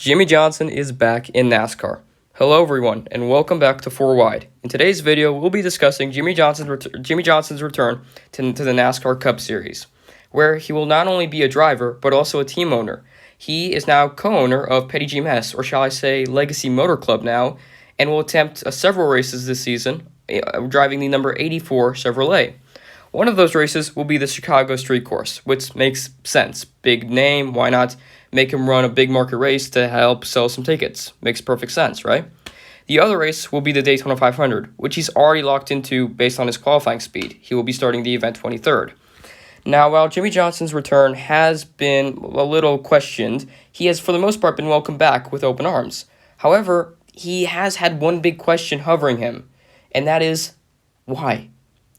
Jimmie Johnson is back in NASCAR. Hello everyone, and welcome back to 4 Wide. In today's video, we'll be discussing Jimmie Johnson's return to the NASCAR Cup Series, where he will not only be a driver, but also a team owner. He is now co-owner of Petty G Mess, or shall I say Legacy Motor Club now, and will attempt several races this season, driving the number 84 Chevrolet. One of those races will be the Chicago Street Course, which makes sense. Big name, why not make him run a big market race to help sell some tickets? Makes perfect sense, right? The other race will be the Daytona 500, which he's already locked into based on his qualifying speed. He will be starting the event 23rd. Now, while Jimmie Johnson's return has been a little questioned, he has for the most part been welcomed back with open arms. However, he has had one big question hovering him, and that is, why?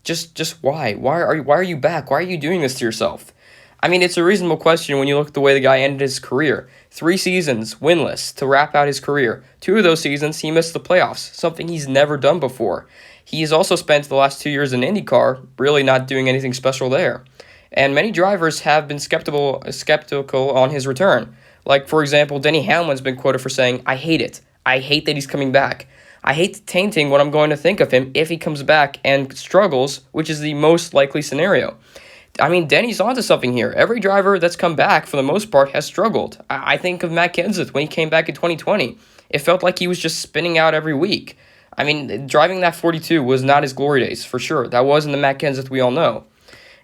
Just why? Why are you back? Why are you doing this to yourself? I mean, it's a reasonable question when you look at the way the guy ended his career. 3 seasons, winless, to wrap out his career. 2 of those seasons, he missed the playoffs, something he's never done before. He has also spent the last 2 years in IndyCar, really not doing anything special there. And many drivers have been skeptical on his return. Like, for example, Denny Hamlin's been quoted for saying, "I hate it. I hate that he's coming back. I hate tainting what I'm going to think of him if he comes back and struggles," which is the most likely scenario. I mean, Denny's onto something here. Every driver that's come back, for the most part, has struggled. I think of Matt Kenseth when he came back in 2020. It felt like he was just spinning out every week. I mean, driving that 42 was not his glory days, for sure. That wasn't the Matt Kenseth we all know.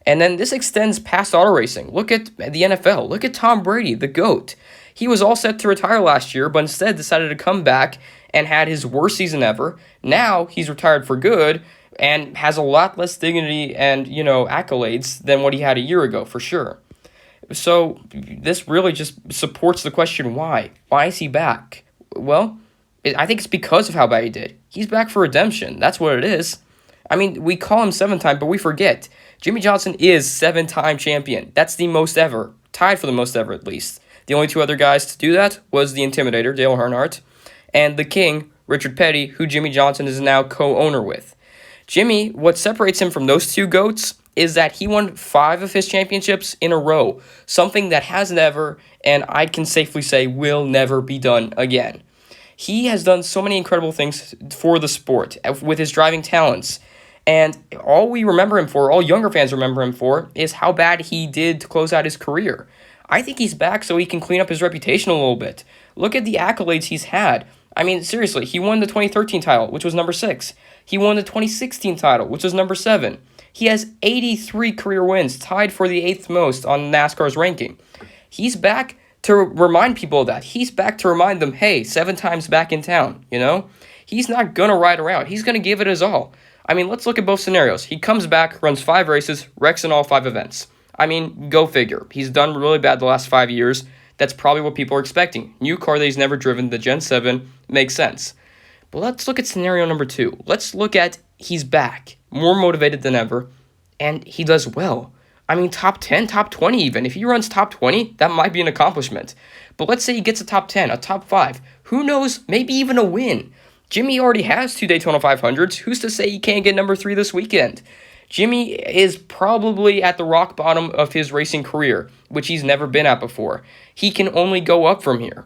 And then this extends past auto racing. Look at the NFL. Look at Tom Brady, the GOAT. He was all set to retire last year, but instead decided to come back and had his worst season ever. Now he's retired for good and has a lot less dignity and, accolades than what he had a year ago, for sure. So this really just supports the question, why? Why is he back? Well, I think it's because of how bad he did. He's back for redemption. That's what it is. I mean, we call him 7-time, but we forget. Jimmie Johnson is 7-time champion. That's the most ever. Tied for the most ever, at least. The only 2 other guys to do that was the Intimidator, Dale Earnhardt, and the King, Richard Petty, who Jimmie Johnson is now co-owner with. Jimmie, what separates him from those 2 GOATs is that he won 5 of his championships in a row, something that has never, and I can safely say will never be done again. He has done so many incredible things for the sport with his driving talents, and all we remember him for, all younger fans remember him for, is how bad he did to close out his career. I think he's back so he can clean up his reputation a little bit. Look at the accolades he's had. I mean, seriously, he won the 2013 title, which was number 6. He won the 2016 title, which was number 7. He has 83 career wins, tied for the 8th most on NASCAR's ranking. He's back to remind people of that. He's back to remind them, hey, 7 times back in town, He's not going to ride around. He's going to give it his all. I mean, let's look at both scenarios. He comes back, runs 5 races, wrecks in all 5 events. I mean, go figure. He's done really bad the last 5 years. That's probably what people are expecting. New car that he's never driven, the Gen 7, makes sense. But let's look at scenario number 2. Let's look at he's back, more motivated than ever, and he does well. I mean, top 10, top 20 even. If he runs top 20, that might be an accomplishment. But let's say he gets a top 10, a top 5. Who knows, maybe even a win. Jimmie already has 2 Daytona 500s. Who's to say he can't get number 3 this weekend? Jimmie is probably at the rock bottom of his racing career, which he's never been at before. He can only go up from here.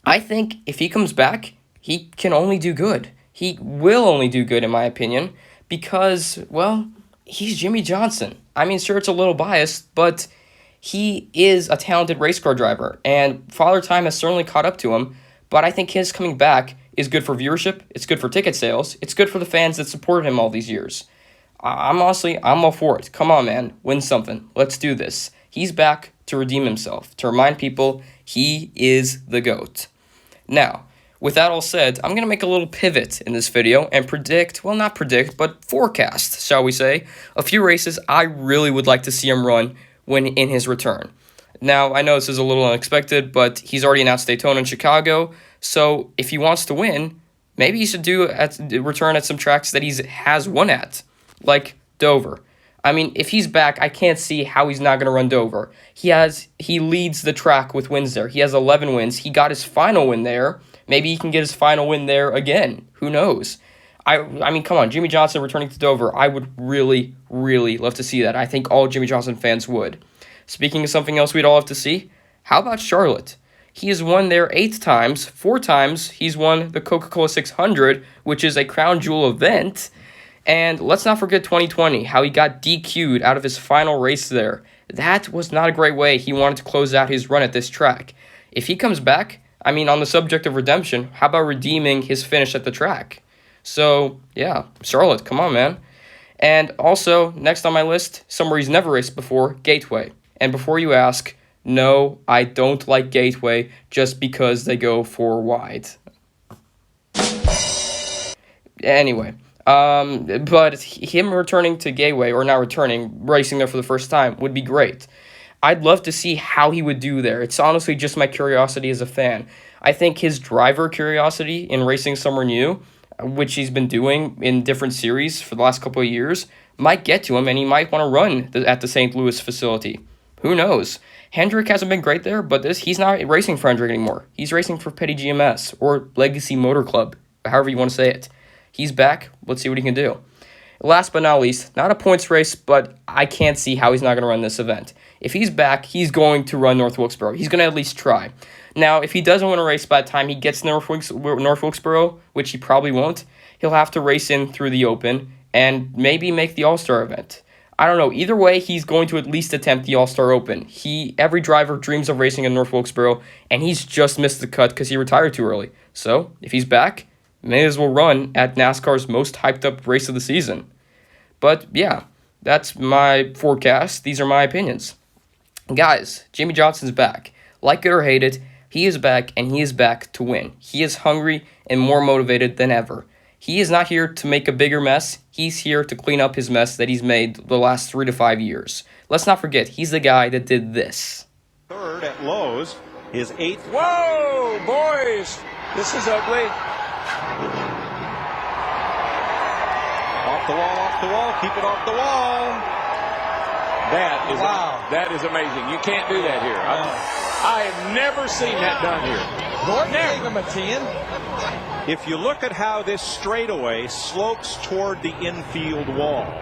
I think if he comes back, he can only do good. He will only do good, in my opinion, because, well, he's Jimmie Johnson. I mean, sure, it's a little biased, but he is a talented race car driver, and Father Time has certainly caught up to him, but I think his coming back is good for viewership, it's good for ticket sales, it's good for the fans that supported him all these years. I'm all for it. Come on, man. Win something. Let's do this. He's back to redeem himself, to remind people he is the GOAT. Now, with that all said, I'm going to make a little pivot in this video and forecast, shall we say, a few races I really would like to see him run when in his return. Now, I know this is a little unexpected, but he's already announced Daytona and Chicago, so if he wants to win, maybe he should return at some tracks that he has won at. Like Dover. I mean, if he's back, I can't see how he's not going to run Dover. He leads the track with wins there. He has 11 wins. He got his final win there. Maybe he can get his final win there again. Who knows? I mean, come on, Jimmie Johnson returning to Dover. I would really, really love to see that. I think all Jimmie Johnson fans would. Speaking of something else we'd all have to see, how about Charlotte? He has won there 8 times. 4 times he's won the Coca-Cola 600, which is a crown jewel event. And let's not forget 2020, how he got DQ'd out of his final race there. That was not a great way he wanted to close out his run at this track. If he comes back, I mean, on the subject of redemption, how about redeeming his finish at the track? So, yeah, Charlotte, come on, man. And also, next on my list, somewhere he's never raced before, Gateway. And before you ask, no, I don't like Gateway just because they go 4 wide. Anyway, but him returning to Gateway, or not returning, racing there for the first time, would be great. I'd love to see how he would do there. It's honestly just my curiosity as a fan. I think his driver curiosity in racing somewhere new, which he's been doing in different series for the last couple of years, might get to him, and he might want to run at the St. Louis facility. Who knows? Hendrick hasn't been great there, but he's not racing for Hendrick anymore. He's racing for Petty GMS, or Legacy Motor Club, however you want to say it. He's back. Let's see what he can do. Last but not least, not a points race, but I can't see how he's not going to run this event. If he's back, he's going to run North Wilkesboro. He's going to at least try. Now, if he doesn't win a race by the time he gets to North Wilkesboro, which he probably won't, he'll have to race in through the Open and maybe make the All-Star event. I don't know. Either way, he's going to at least attempt the All-Star Open. Every driver dreams of racing in North Wilkesboro, and he's just missed the cut because he retired too early. So, if he's back, may as well run at NASCAR's most hyped-up race of the season. But, yeah, that's my forecast. These are my opinions. Guys, Jimmie Johnson's back. Like it or hate it, he is back, and he is back to win. He is hungry and more motivated than ever. He is not here to make a bigger mess. He's here to clean up his mess that he's made the last 3 to 5 years. Let's not forget, he's the guy that did this. Third at Lowe's, his 8th. Whoa, boys, this is ugly. Off the wall, keep it off the wall. That is amazing. You can't do that here. I have never seen that done here. Gordon gave him a 10. If you look at how this straightaway slopes toward the infield wall,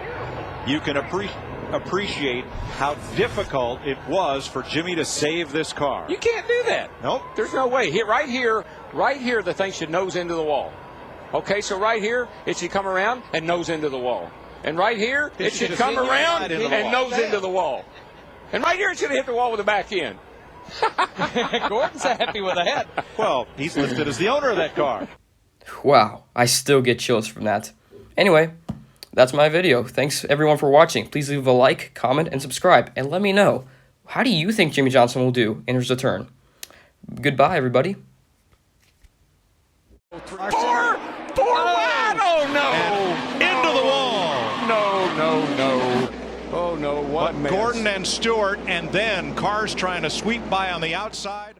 you can appreciate how difficult it was for Jimmie to save this car. You can't do that. Nope. There's no way. Right here, the thing should nose into the wall. Okay, so right here, it should come around and nose into the wall. And right here, it should come around and nose into the wall. And right here, it should hit the wall with the back end. Gordon's happy with that. Well, he's listed as the owner of that car. Wow, I still get chills from that. Anyway, that's my video. Thanks everyone for watching. Please leave a like, comment, and subscribe. And let me know, how do you think Jimmie Johnson will do in his return? Goodbye, everybody. Four wide. Oh, no. And into the wall. No. Oh, no. What But Gordon and Stewart, and then cars trying to sweep by on the outside.